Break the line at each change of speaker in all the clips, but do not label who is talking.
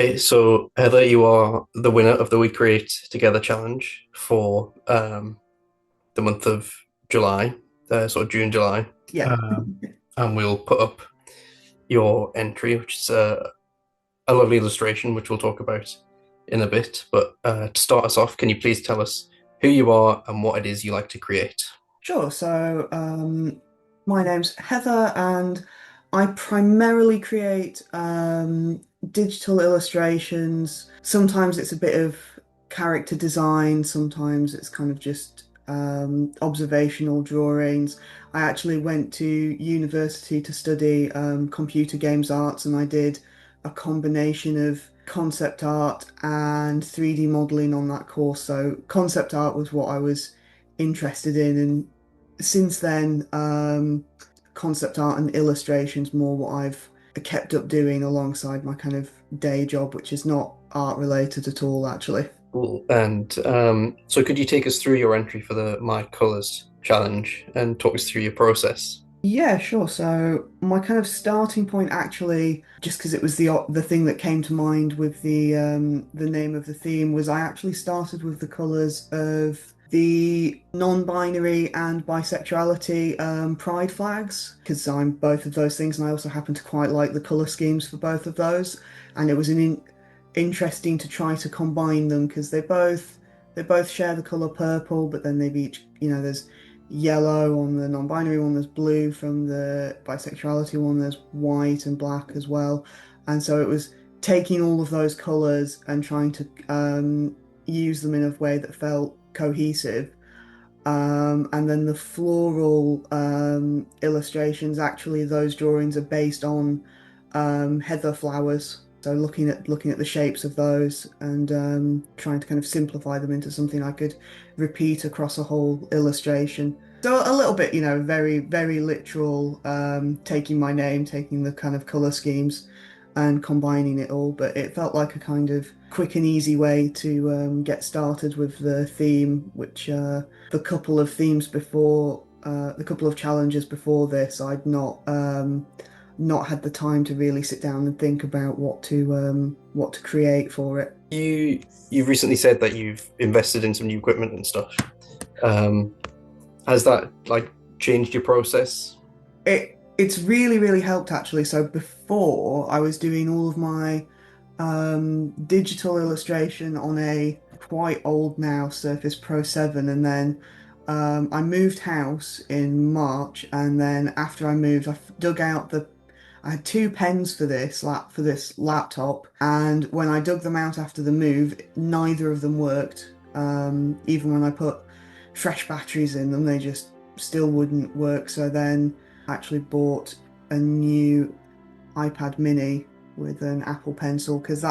Okay, so Heather, you are the winner of the We Create Together challenge for the month of July, sort of June, July.
Yeah.
And we'll put up your entry, which is a lovely illustration, which we'll talk about in a bit. But to start us off, can you please tell us who you are and what it is you like to create?
Sure. My name's Heather, and I primarily create digital illustrations. Sometimes it's a bit of character design, sometimes it's kind of just observational drawings. I actually went to university to study computer games arts, and I did a combination of concept art and 3D modeling on that course. So, concept art was what I was interested in, and since then, concept art and illustrations more what I've kept up doing alongside my kind of day job, which is not art related at all, actually.
Cool. And so could you take us through your entry for the My Colours challenge and talk us through your process?
Yeah, sure. So my kind of starting point, actually, just because it was the thing that came to mind with the name of the theme, was I actually started with the colours of the non-binary and bisexuality pride flags, because I'm both of those things, and I also happen to quite like the colour schemes for both of those. And it was interesting to try to combine them because they both share the colour purple, but then they've each, there's yellow on the non-binary one, there's blue from the bisexuality one, there's white and black as well. And so it was taking all of those colours and trying to use them in a way that felt cohesive. And then the floral illustrations, actually, those drawings are based on heather flowers. So looking at the shapes of those and trying to kind of simplify them into something I could repeat across a whole illustration. So a little bit, very, very literal, taking my name, taking the kind of color schemes and combining it all. But it felt like a kind of quick and easy way to get started with the theme, which the couple of themes before, the couple of challenges before this, I'd not had the time to really sit down and think about what to create for it.
You've recently said that you've invested in some new equipment and stuff. Um, has that like changed your process?
It's really, really helped, actually. So before, I was doing all of my digital illustration on a quite old now Surface Pro 7, and then I moved house in March, and then after I moved, dug out the I had two pens for this laptop, and when I dug them out after the move, neither of them worked. Even when I put fresh batteries in them, they just still wouldn't work. So then I actually bought a new iPad mini with an Apple Pencil, because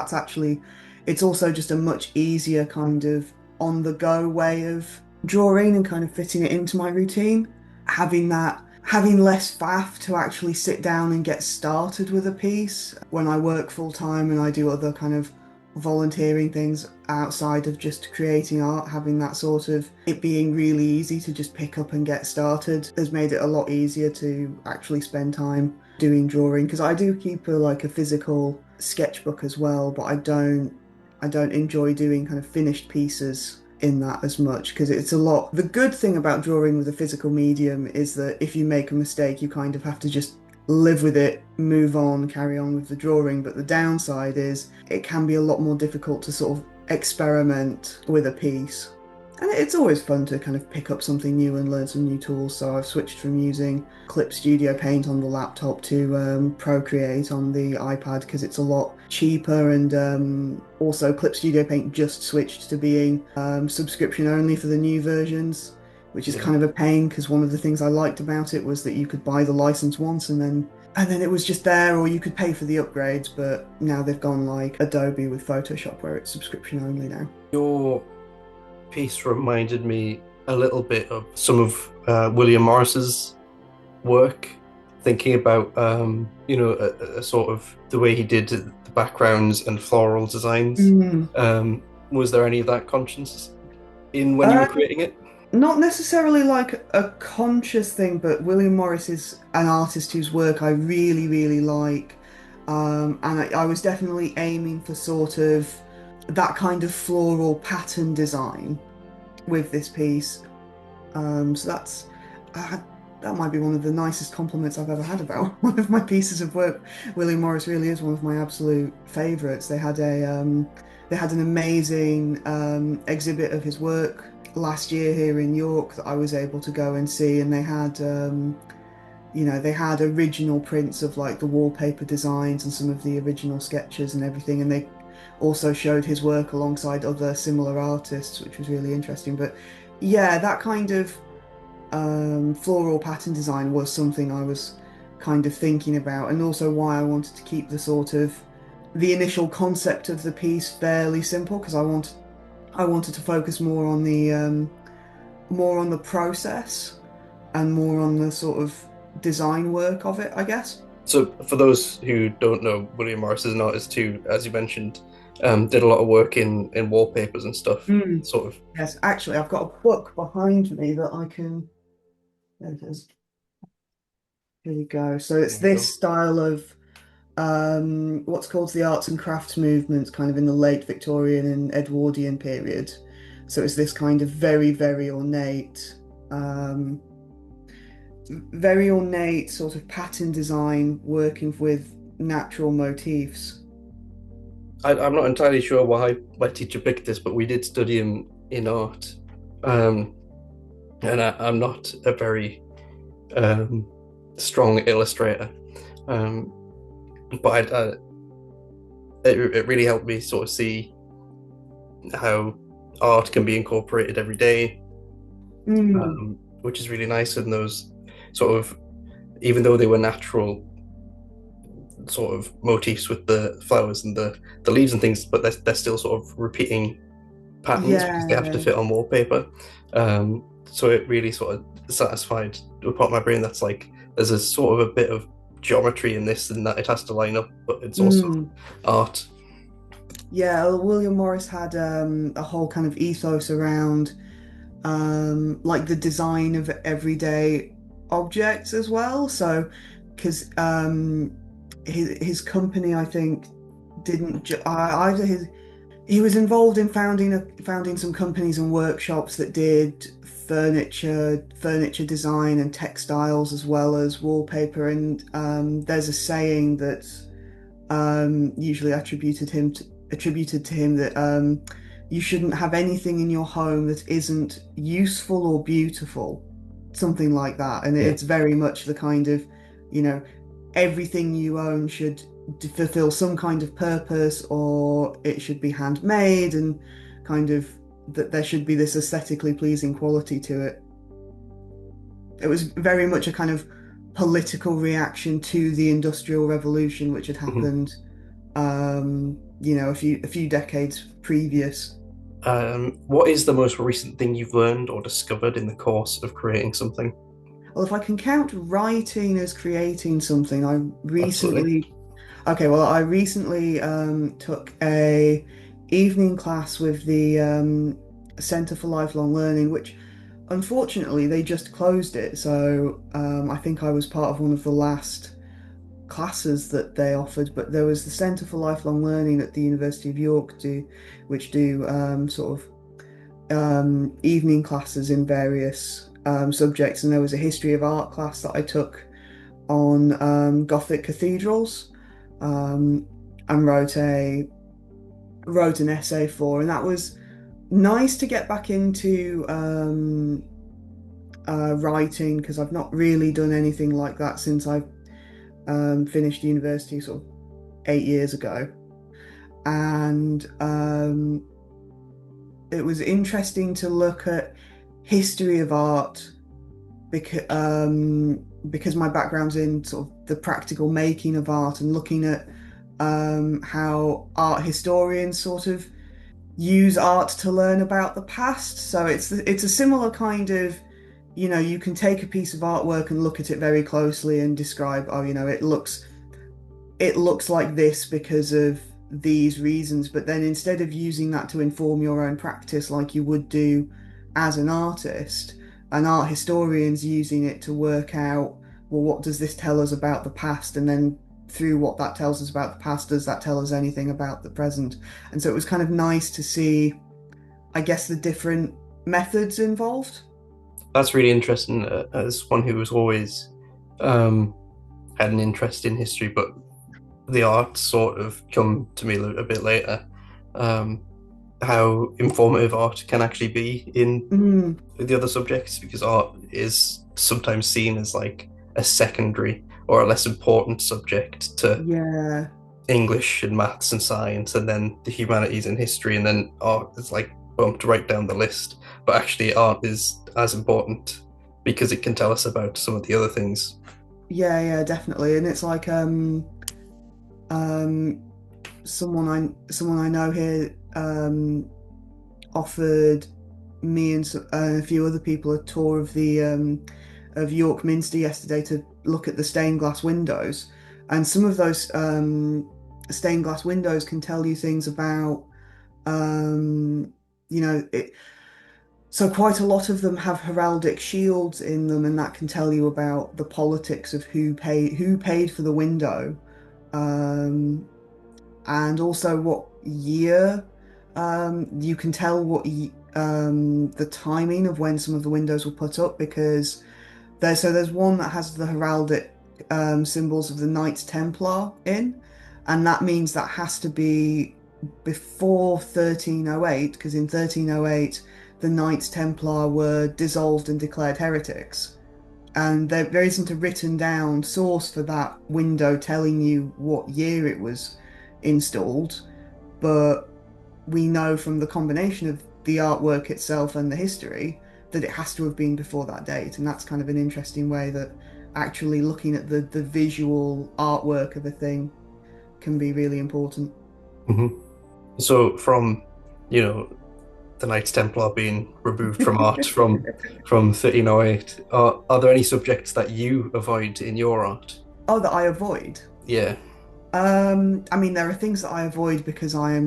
it's also just a much easier kind of on the go way of drawing and kind of fitting it into my routine. Having less faff to actually sit down and get started with a piece when I work full time and I do other kind of volunteering things outside of just creating art, having that sort of it being really easy to just pick up and get started has made it a lot easier to actually spend time doing drawing, because I do keep a physical sketchbook as well, but I don't enjoy doing kind of finished pieces in that as much, because it's a lot. The good thing about drawing with a physical medium is that if you make a mistake, you kind of have to just live with it, move on, carry on with the drawing. But the downside is it can be a lot more difficult to sort of experiment with a piece. And it's always fun to kind of pick up something new and learn some new tools. So I've switched from using Clip Studio Paint on the laptop to Procreate on the iPad, because it's a lot cheaper. And also, Clip Studio Paint just switched to being subscription only for the new versions, which is
Yeah.
kind of a pain, because one of the things I liked about it was that you could buy the license once and then it was just there, or you could pay for the upgrades. But now they've gone like Adobe with Photoshop, where it's subscription only now.
Your piece reminded me a little bit of some of William Morris's work, thinking about a sort of the way he did the backgrounds and floral designs.
Mm.
Um, was there any of that conscience in when you were
Uh,
creating it?
Not necessarily like a conscious thing, but William Morris is an artist whose work I really, really like. And I was definitely aiming for sort of that kind of floral pattern design with this piece. So uh, that might be one of the nicest compliments I've ever had about one of my pieces of work. William Morris really is one of my absolute favorites. They had an amazing exhibit of his work last year here in York that I was able to go and see, and they had original prints of like the wallpaper designs and some of the original sketches and everything, and they also showed his work alongside other similar artists, which was really interesting. But yeah, that kind of floral pattern design was something I was kind of thinking about, and also why I wanted to keep the initial concept of the piece fairly simple because I wanted to focus more on the process and more on the sort of design work of it, I guess.
So, for those who don't know, William Morris is an artist who, as you mentioned, did a lot of work in wallpapers and stuff.
Mm.
Sort of.
Yes, actually, I've got a book behind me that I can. There it is. Here we go. So it's
There we
this
go.
style of what's called the arts and crafts movement, kind of in the late Victorian and Edwardian period. So it's this kind of um, very ornate sort of pattern design working with natural motifs.
I'm not entirely sure why my teacher picked this, but we did study in art, um, and I'm not a very um, strong illustrator. Um, but it really helped me sort of see how art can be incorporated every day,
Mm,
which is really nice. And those sort of, even though they were natural sort of motifs with the flowers and the leaves and things, but they're still sort of repeating patterns because they have to
yeah.
fit on wallpaper. So it really sort of satisfied a part of my brain that's like there's a sort of a bit of geometry in this and that it has to line up, but it's also
Mm.
art.
Yeah, William Morris had a whole kind of ethos around like the design of everyday objects as well. So, because his company, I think, didn't either his he was involved in founding some companies and workshops that did furniture design and textiles as well as wallpaper. And there's a saying that usually attributed to him that you shouldn't have anything in your home that isn't useful or beautiful, something like that. And
Yeah.
it's very much the kind of, you know, everything you own should fulfill some kind of purpose, or it should be handmade, and kind of that there should be this aesthetically pleasing quality to it. It was very much a kind of political reaction to the Industrial Revolution, which had
Mhm.
happened, a few decades previous.
What is the most recent thing you've learned or discovered in the course of creating something?
Well, if I can count writing as creating something,
Absolutely.
I recently took a evening class with the Centre for Lifelong Learning, which unfortunately they just closed it. So I think I was part of one of the last classes that they offered, but there was the Centre for Lifelong Learning at the University of York which do sort of evening classes in various subjects, and there was a history of art class that I took on Gothic cathedrals, um, and wrote an essay for, and that was nice to get back into writing because I've not really done anything like that since I finished university sort of 8 years ago. And it was interesting to look at history of art because my background's in sort of the practical making of art and looking at how art historians sort of use art to learn about the past. So it's a similar kind of, you can take a piece of artwork and look at it very closely and describe, oh, it looks like this because of these reasons. But then instead of using that to inform your own practice like you would do as an artist, an art historian's using it to work out, well, what does this tell us about the past? And then through what that tells us about the past, does that tell us anything about the present? And so it was kind of nice to see, I guess, the different methods involved.
That's really interesting. As one who was always um, had an interest in history, but the art sort of come to me a bit later. Um, how informative art can actually be in
Mm,
the other subjects, because art is sometimes seen as like a secondary or a less important subject to
yeah,
English and maths and science, and then the humanities and history, and then art is like bumped right down the list. But actually, art is as important because it can tell us about some of the other things.
yeah, definitely. And it's like um, someone I know here offered me and a few other people a tour of the of York Minster yesterday to look at the stained glass windows, and some of those stained glass windows can tell you things about um, it. So quite a lot of them have heraldic shields in them, and that can tell you about the politics of who paid for the window, um, and also what year. You can tell the timing of when some of the windows were put up because there's one that has the heraldic symbols of the Knights Templar in, and that means that has to be before 1308 because in 1308 the Knights Templar were dissolved and declared heretics. And there isn't a written down source for that window telling you what year it was installed, but we know from the combination of the artwork itself and the history that it has to have been before that date. And that's kind of an interesting way that actually looking at the visual artwork of a thing can be really important.
Mhm. So from, you know, the Knights Templar being removed from art from 1308, are there any subjects that you avoid in your art?
Oh, that I avoid.
Yeah.
I mean, there are things that I avoid because I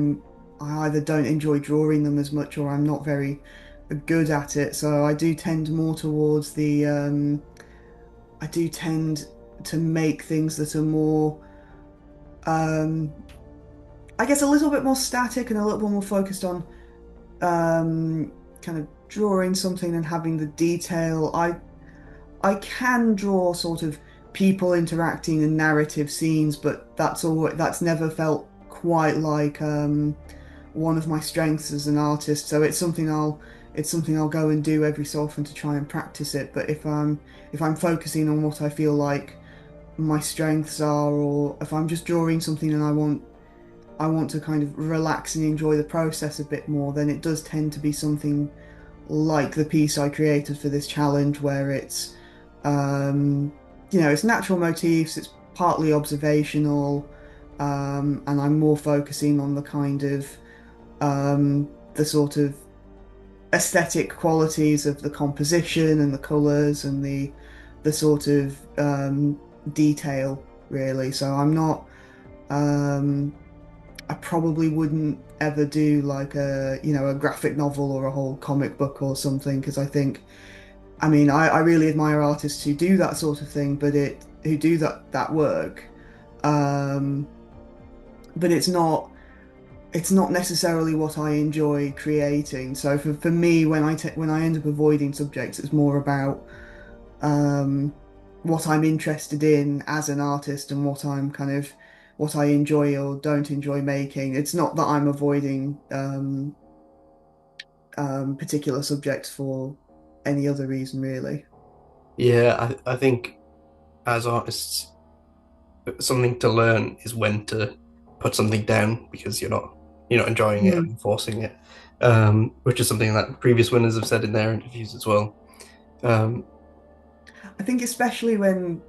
either don't enjoy drawing them as much or I'm not very good at it. So I do tend more towards I do tend to make things that are more, um, I guess, a little bit more static and a little bit more focused on kind of drawing something and having the detail. I can draw sort of people interacting in narrative scenes, but that's never felt quite like one of my strengths as an artist. So it's something I'll go and do every so often to try and practice it. But if I'm focusing on what I feel like my strengths are, or if I'm just drawing something and I want to kind of relax and enjoy the process a bit more, then it does tend to be something like the piece I created for this challenge, where um, it's natural motifs, it's partly observational, and I'm more focusing on the kind of the sort of aesthetic qualities of the composition and the colors and the sort of detail, really. So I'm not. Um, I probably wouldn't ever do like a graphic novel or a whole comic book or something because I mean, I really admire artists who do that sort of thing, but who do that work. Um, but it's not necessarily what I enjoy creating. So for me, when I end up avoiding subjects, it's more about um, what I'm interested in as an artist and what I enjoy or don't enjoy making. It's not that I'm avoiding particular subjects for any other reason, really.
Yeah, I think as artists, something to learn is when to put something down because you're not enjoying it
Hmm.
and forcing it, which is something that previous winners have said in their interviews as well. Um,
I think especially when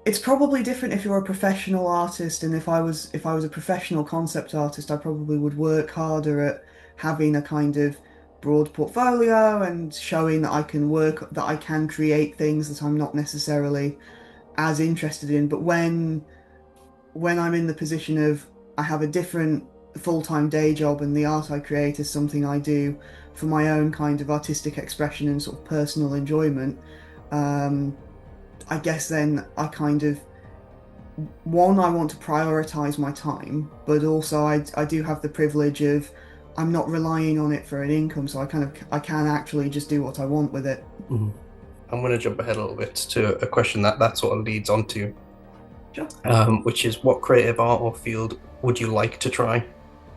it's probably different if you're a professional artist, and if I was a professional concept artist, I probably would work harder at having a kind of broad portfolio and showing that I can create things that I'm not necessarily as interested in. But when I'm in the position of I have a different full-time day job and the art I create is something I do for my own kind of artistic expression and sort of personal enjoyment, um, I guess then I kind of one, I want to prioritize my time, but also I do have the privilege of I'm not relying on it for an income, so I can actually just do what I want with it.
Mhm. I'm going to jump ahead a little bit to a question that sort of leads on to,
Sure.
which is what creative art or field would you like to try?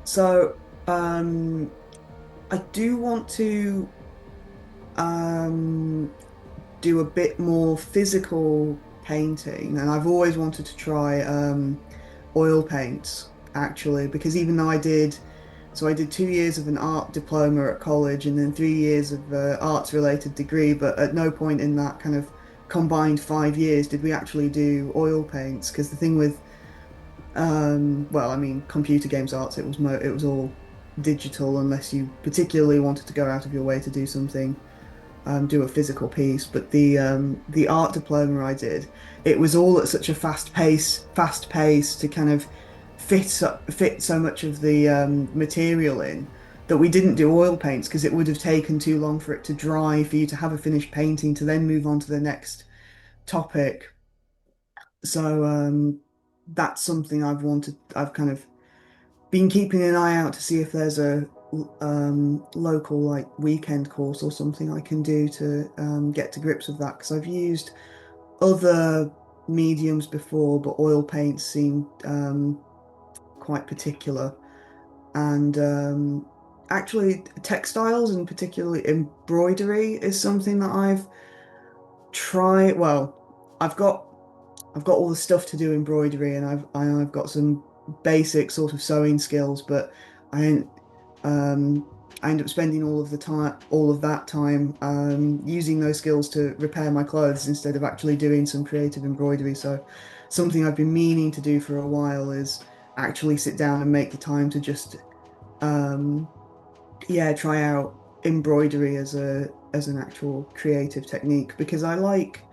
So, um, I do want to um do a bit more physical painting, and I've always wanted to try oil paints actually, because even though I did 2 years of an art diploma at college and then 3 years of arts related degree, but at no point in that kind of combined 5 years did we actually do oil paints. Because the thing with well, I mean, computer games arts, it was all digital unless you particularly wanted to go out of your way to do something, do a physical piece. But the art diploma I did, it was all at such a fast pace to kind of fit so much of the material in, that we didn't do oil paints because it would have taken too long for it to dry, for you to have a finished painting to then move on to the next topic. So that's something I've kind of been keeping an eye out to see if there's a local like weekend course or something I can do to get to grips with that, because I've used other mediums before, but oil paints seem quite particular. And actually, textiles and particularly embroidery is something that I've tried. Well, I've got I've got all the stuff to do embroidery, and I've got some basic sort of sewing skills, but I ain't, I end up spending all of that time using those skills to repair my clothes instead of actually doing some creative embroidery. So something I've been meaning to do for a while is actually sit down and make the time to just um, yeah, try out embroidery as an actual creative technique, because I like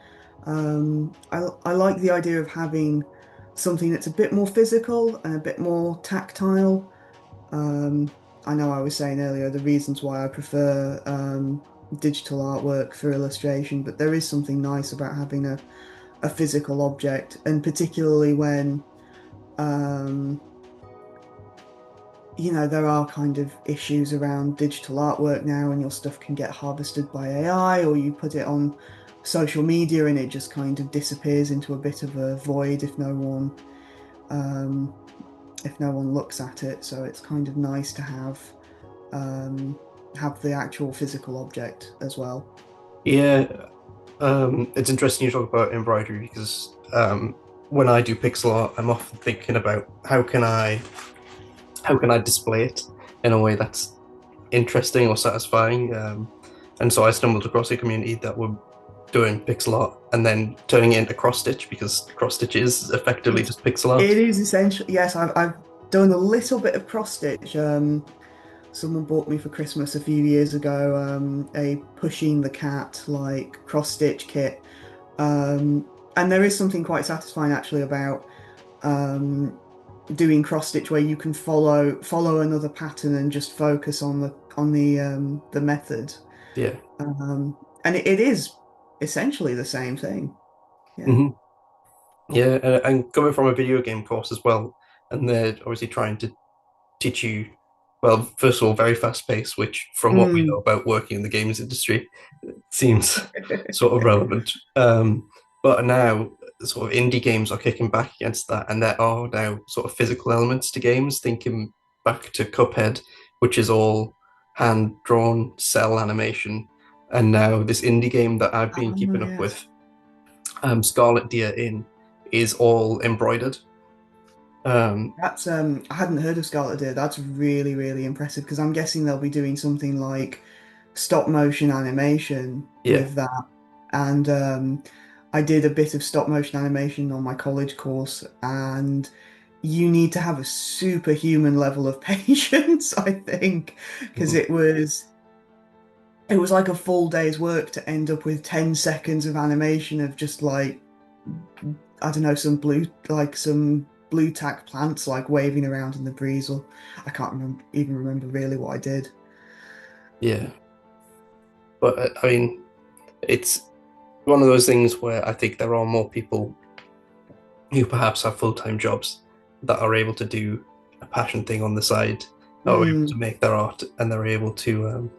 the idea of having something that's a bit more physical and a bit more tactile. Um, I know I was saying earlier the reasons why I prefer digital artwork for illustration, but there is something nice about having a physical object, and particularly when um, there are kind of issues around digital artwork now, and your stuff can get harvested by AI, or you put it on social media and it just kind of disappears into a bit of a void um, if no one looks at it. So it's kind of nice to um, have the actual physical object as well.
Yeah, it's interesting you talk about embroidery because when I do pixel art, I'm often thinking about how can I display it in a way that's interesting or satisfying. And so I stumbled across a community that were doing pixel art and then turning it into cross stitch because cross stitch is effectively
It
just pixel art.
it is essential. Yes, I've done a little bit of cross stitch. Someone bought me for Christmas a few years ago a pushing the cat like cross stitch kit. And there is something quite satisfying actually about um, doing cross stitch where you can follow another pattern and just focus on the method.
Yeah.
And it is essentially the same thing. Yeah.
Hmm. Yeah, and coming from a video game course as well, and they're obviously trying to teach you, well, first of all, very fast paced, which from what we know
Mm.
about working in the games industry seems sort of relevant. But now sort of indie games are kicking back against that, and there are now sort of physical elements to games, thinking back to Cuphead, which is all hand drawn cell animation. And now this indie game that I've been
Oh,
keeping up with,
yes.
Scarlet Deer Inn, is all embroidered. Um,
That's I hadn't heard of Scarlet Deer. That's really, really impressive, because I'm guessing they'll be doing something like stop motion animation
yeah.
with that. And I did a bit of stop motion animation on my college course, and you need to have a superhuman level of patience, I think, because
Mhm.
it was like a full day's work to end up with 10 seconds of animation of just like I don't know, some blue tack plants like waving around in the breeze, or I can't even remember really what I did.
Yeah. But I mean, it's one of those things where I think there are more people who perhaps have full-time jobs that are able to do a passion thing on the side, or able to
Mm,
make their art, and they're able to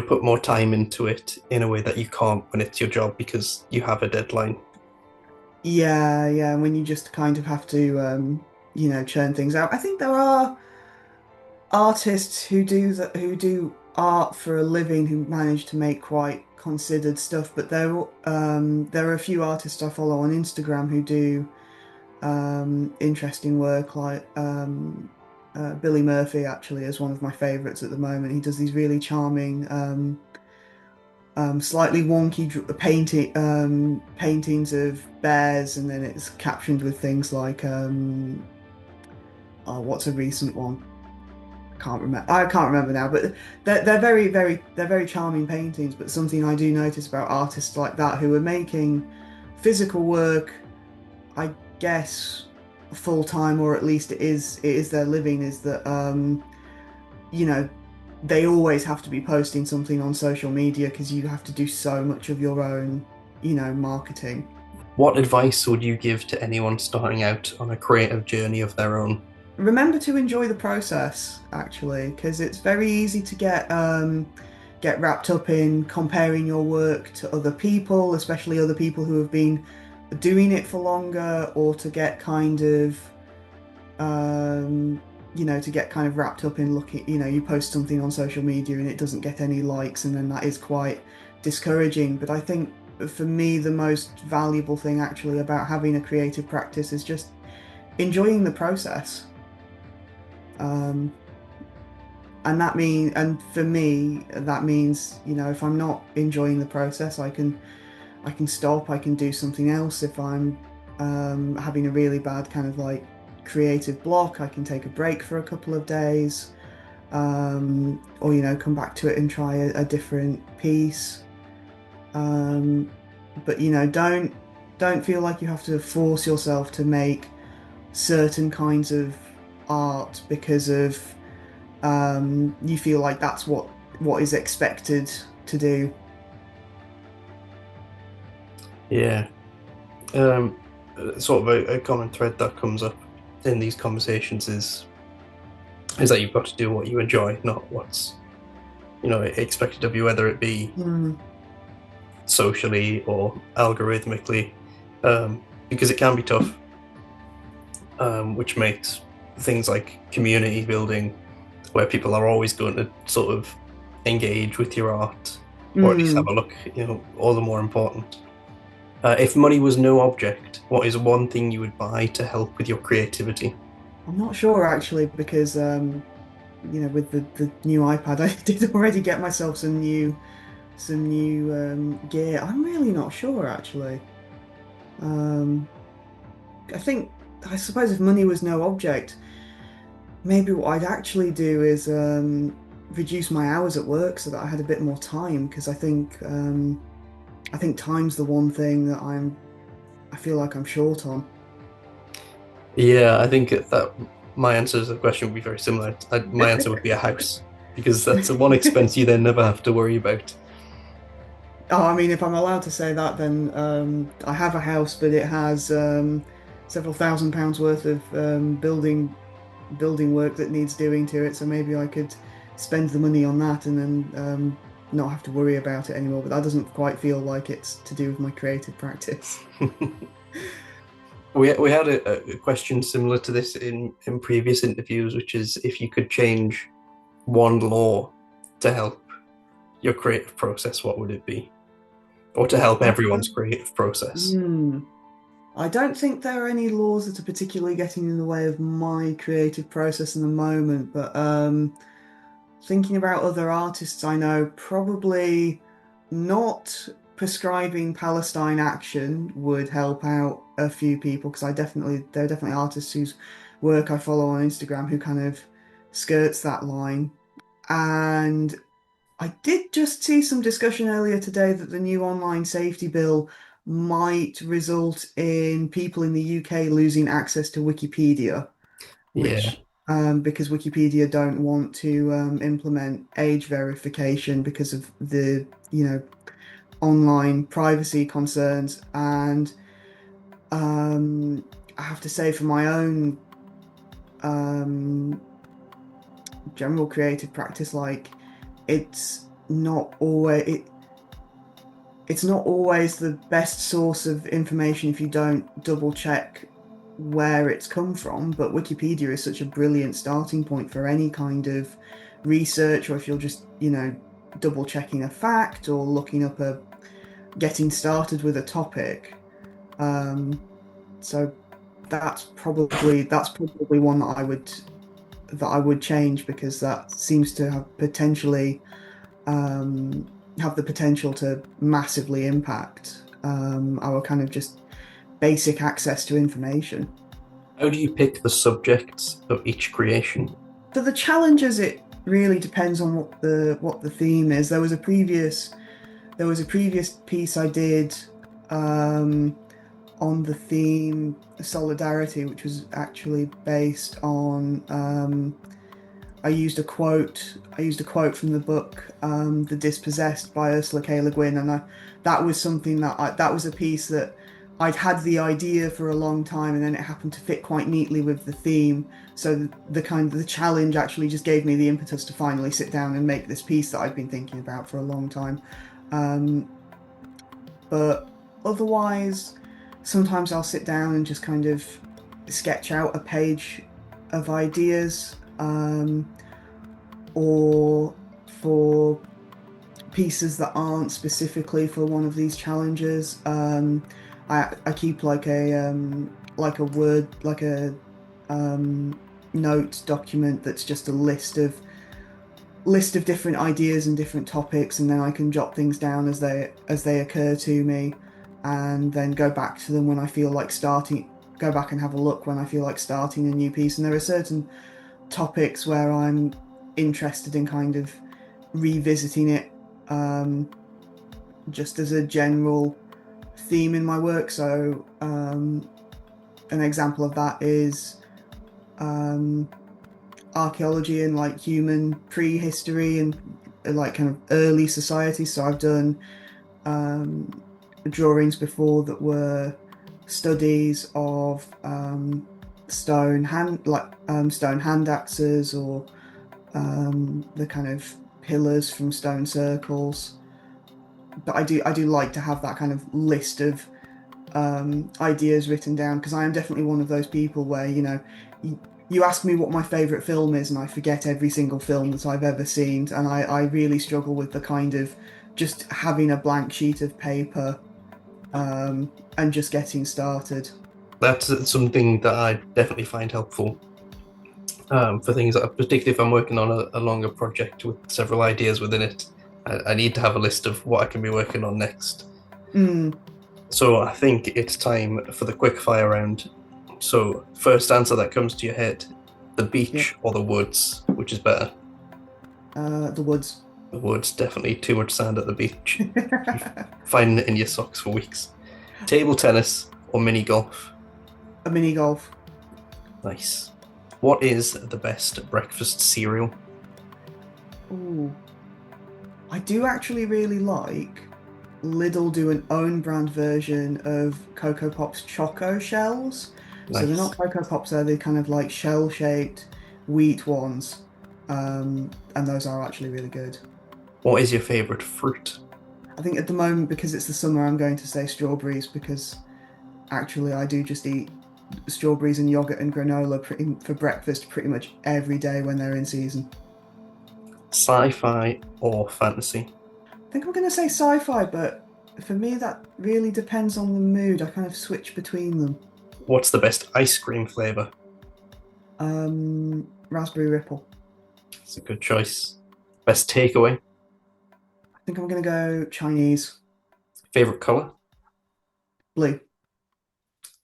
put more time into it in a way that you can't when it's your job because you have a deadline.
yeah, yeah. When you just kind of have to, churn things out. I think there are artists who do that, who do art for a living, who manage to make quite considered stuff. But there are a few artists I follow on Instagram who do interesting work, like Billy Murphy actually is one of my favorites at the moment. He does these really charming, slightly wonky paintings of bears, and then it's captioned with things like, oh, what's a recent one? Can't remember. I can't remember now, but they're very charming paintings. But something I do notice about artists like that who are making physical work, I guess full time, or at least it is their living, is that you know they always have to be posting something on social media because you have to do so much of your own, marketing.
What advice would you give to anyone starting out on a creative journey of their own?
Remember to enjoy the process, actually, because it's very easy to get wrapped up in comparing your work to other people, especially other people who have been doing it for longer, or to get kind of um, to get kind of wrapped up in looking, you post something on social media and it doesn't get any likes, and then that is quite discouraging. But I think for me, the most valuable thing actually about having a creative practice is just enjoying the process. Um, and for me, that means, if I'm not enjoying the process, I can stop, I can do something else. If I'm having a really bad kind of like creative block, I can take a break for a couple of days, or come back to it and try a different piece. Um, but don't feel like you have to force yourself to make certain kinds of art because of you feel like that's what is expected to do.
Yeah. Um, Sort of a common thread that comes up in these conversations is that you've got to do what you enjoy, not what's expected of you, whether it be
Mm,
socially or algorithmically, because it can be tough, which makes things like community building, where people are always going to sort of engage with your art, or at least have
mm.
a look, all the more important. If money was no object, what is one thing you would buy to help with your creativity?
I'm not sure actually because with the new iPad, I did already get myself some new gear. I'm really not sure actually. Um, I suppose if money was no object, maybe what I'd actually do is reduce my hours at work so that I had a bit more time, because I think time's the one thing that I feel like I'm short on.
Yeah, I think that my answer to the question would be very similar. My answer would be a house, because that's the one expense you then never have to worry about.
Oh, I mean, if I'm allowed to say that, then I have a house, but it has several thousand pounds worth of building work that needs doing to it. So maybe I could spend the money on that and then not have to worry about it anymore. But that doesn't quite feel like it's to do with my creative practice.
We had a question similar to this in previous interviews, which is if you could change one law to help your creative process, what would it be? Or to help everyone's
Um,
creative process?
hmm. I don't think there are any laws that are particularly getting in the way of my creative process in the moment, but thinking about other artists I know, probably not prescribing Palestine action would help out a few people, because there are definitely artists whose work I follow on Instagram who kind of skirts that line. And I did just see some discussion earlier today that the new online safety bill might result in people in the UK losing access to Wikipedia,
Yeah,
which because Wikipedia don't want to implement age verification because of the online privacy concerns. And Um, I have to say, for my own um, general creative practice, like it's not always it's not always the best source of information if you don't double check where it's come from. But Wikipedia is such a brilliant starting point for any kind of research, or if you're just, double checking a fact or looking up getting started with a topic. Um, so that's probably one that I would change, because that seems to um, have the potential to massively impact our kind of just basic access to information.
How do you pick the subjects of each creation?
For the challenges, it really depends on what the theme is. There was a previous piece I did um, on the theme solidarity, which was actually based on I used a quote from the book The Dispossessed by Ursula K. Le Guin, and that was something that was a piece that I'd had the idea for a long time, and then it happened to fit quite neatly with the theme. So the challenge actually just gave me the impetus to finally sit down and make this piece that I'd been thinking about for a long time. Um, but otherwise, sometimes I'll sit down and just kind of sketch out a page of ideas. Or for pieces that aren't specifically for one of these challenges, I keep like a word like a note document that's just a list of different ideas and different topics, and then I can jot things down as they occur to me, and then go back to them when I feel like starting. Go back and have a look when I feel like starting a new piece. And there are certain topics where I'm interested in kind of revisiting it, um, just as a general theme in my work. So, an example of that is um, archaeology and like human prehistory and like kind of early society. So I've done um, drawings before that were studies of stone hand axes, or the kind of pillars from stone circles. But I do like to have that kind of list of ideas written down, because I am definitely one of those people where, you ask me what my favorite film is and I forget every single film that I've ever seen, and I really struggle with the kind of just having a blank sheet of paper and just getting started.
That's something that I definitely find helpful for things that, particularly if I'm working on a longer project with several ideas within it. I need to have a list of what I can be working on next.
Mm,
So I think it's time for the quick fire round. So, first answer that comes to your head, the
yep.
beach or the woods, which is better?
The woods.
The woods, definitely too much sand at the beach. Finding it in your socks for weeks. Table tennis or mini golf?
A mini golf.
Nice. What is the best breakfast cereal?
Ooh. I do actually really like Lidl do an own brand version of Cocoa Pops Choco shells. So they're
Nice.
not Cocoa Pops, they're kind of like shell-shaped wheat ones. And those are actually really good.
What is your favorite fruit?
I think at the moment, because it's the summer, I'm going to say strawberries, because actually I do just eat strawberries and yogurt and granola for breakfast pretty much every day when they're in season.
Sci-fi or fantasy?
I think I'm going to say sci-fi, but for me that really depends on the mood. I kind of switch between them.
What's the best ice cream flavor?
Raspberry Ripple.
It's a good choice. Best takeaway?
I think I'm going to go Chinese.
Favorite color?
Blue.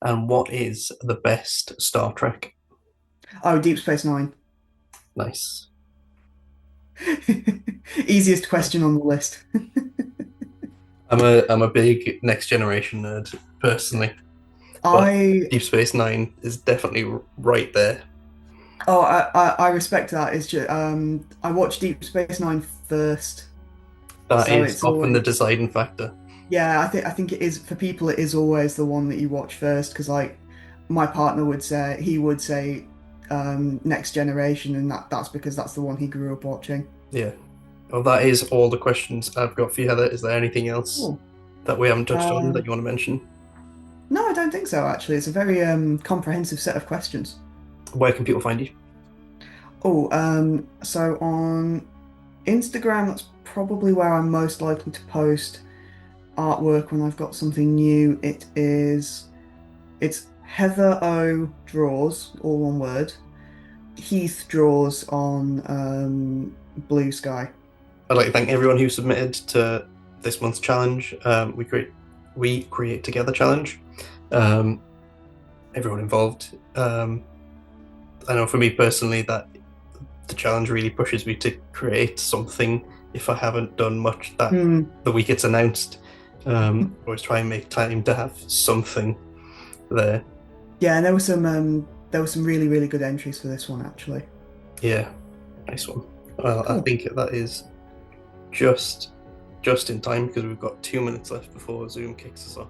And what is the best Star Trek?
Oh, Deep Space Nine.
Nice.
Easiest question on the list.
I'm a big Next Generation nerd personally, but
I
Deep Space Nine is definitely right there.
I respect that. It's just I watched Deep Space Nine first,
That
so
is
it's
often the
always
deciding factor.
Yeah, I think it is for people. It is always the one that you watch first because, like, my partner would say he would say Next Generation, and that's because that's the one he grew up watching.
Yeah. Well, that is all the questions I've got for you, Heather. Is there anything else
Cool.
that we haven't touched on
Uh,
that you want to mention?
no, I don't think so. Actually, it's a very comprehensive set of questions.
Where can people find you?
Oh, so on Instagram, that's probably where I'm most likely to post artwork when I've got something new. It's Heather O Draws, all one word. Heath Draws on Blue Sky.
I'd like to thank everyone who submitted to this month's challenge. We create together challenge. Um, everyone involved. I know for me personally that the challenge really pushes me to create something if I haven't done much that
Hmm.
the week it's announced. Always try and make time to have something there.
Yeah, and there were some really, really good entries for this one actually.
Yeah, nice one. Well, I
Cool.
think that is just just in time because we've got 2 minutes left before Zoom kicks us off.